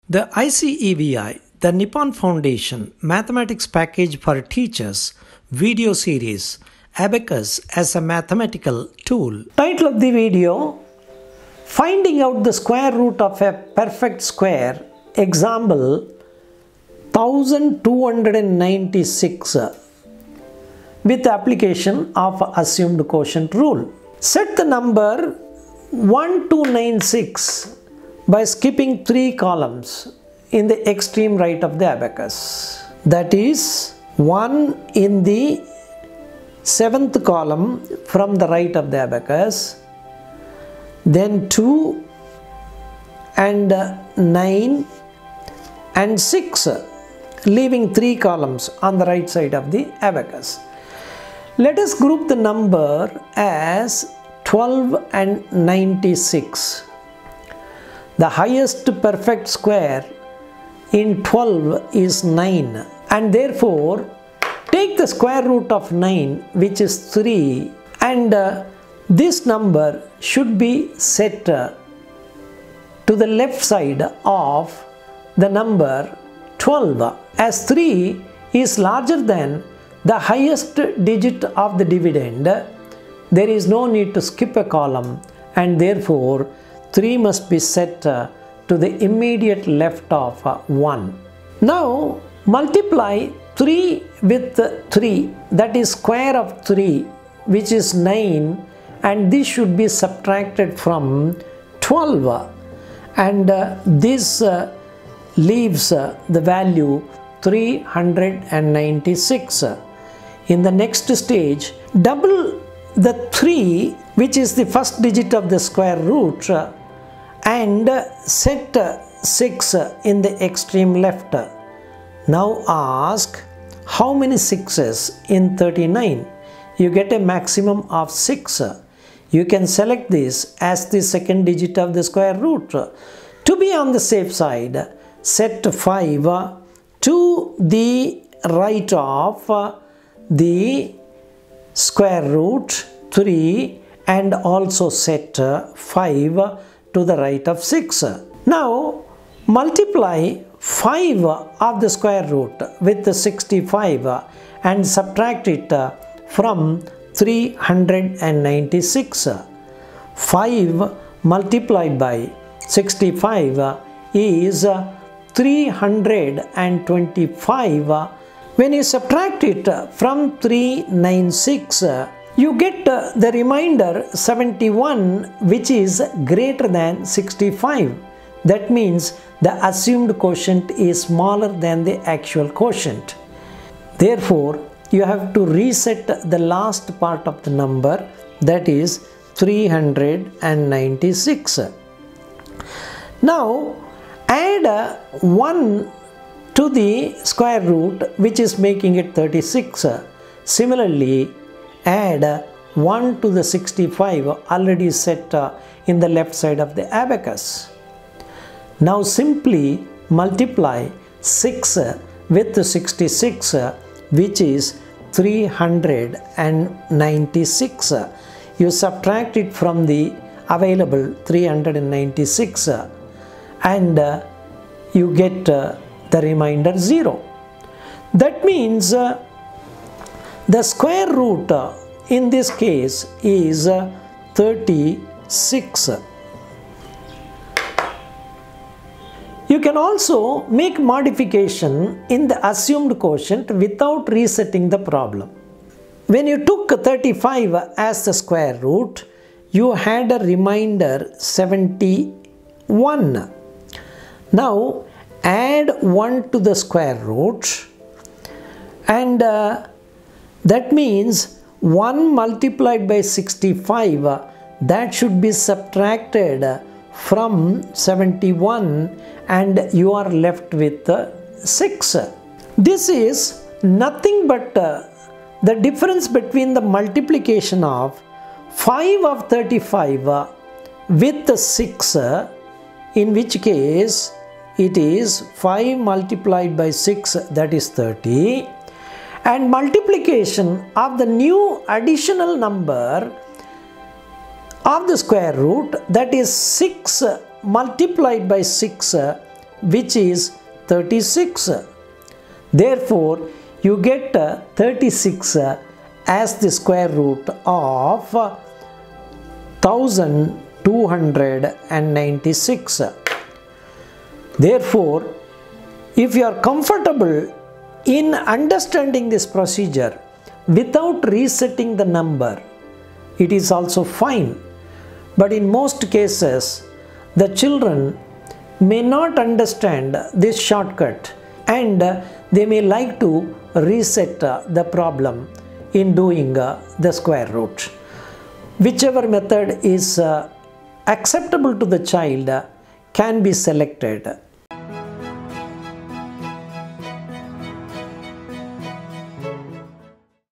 The ICEVI, the Nippon Foundation Mathematics Package for Teachers video series, Abacus as a Mathematical Tool. Title of the video: Finding out the square root of a perfect square, example 1296 with application of assumed quotient rule. Set the number 1296 by skipping 3 columns in the extreme right of the abacus. That is 1 in the 7th column from the right of the abacus, then 2 and 9 and 6, leaving 3 columns on the right side of the abacus. Let us group the number as 12 and 96. The highest perfect square in 12 is 9, and therefore take the square root of 9, which is 3, and this number should be set to the left side of the number 12, as 3 is larger than the highest digit of the dividend. There is no need to skip a column, and therefore 3 must be set to the immediate left of 1. Now multiply 3 with 3, that is square of 3, which is 9, and this should be subtracted from 12, and this leaves the value 396. In the next stage, double the 3, which is the first digit of the square root, and set 6 in the extreme left. Now ask, how many 6s in 39? You get a maximum of 6. You can select this as the second digit of the square root. To be on the safe side, set 5 to the right of the square root 3, and also set 5 to the right of 6. Now multiply 5 of the square root with the 65 and subtract it from 396. 5 multiplied by 65 is 325. When you subtract it from 396, you get the remainder 71, which is greater than 65. That means the assumed quotient is smaller than the actual quotient. Therefore, you have to reset the last part of the number, that is 396. Now add 1 to the square root, which is making it 36. Similarly, add 1 to the 65 already set in the left side of the abacus. Now simply multiply 6 with the 66, which is 396. You subtract it from the available 396 and you get the remainder 0. That means the square root in this case is 36. You can also make modification in the assumed quotient without resetting the problem. When you took 35 as the square root, you had a remainder 71. Now add 1 to the square root, and that means 1 multiplied by 65, that should be subtracted from 71, and you are left with 6. This is nothing but the difference between the multiplication of 5 of 35 with 6, in which case it is 5 multiplied by 6, that is 30, and multiplication of the new additional number of the square root, that is 6 multiplied by 6, which is 36. Therefore, you get 36 as the square root of 1296. Therefore, if you are comfortable in understanding this procedure without resetting the number, it is also fine. But in most cases, the children may not understand this shortcut and they may like to reset the problem in doing the square root. Whichever method is acceptable to the child can be selected.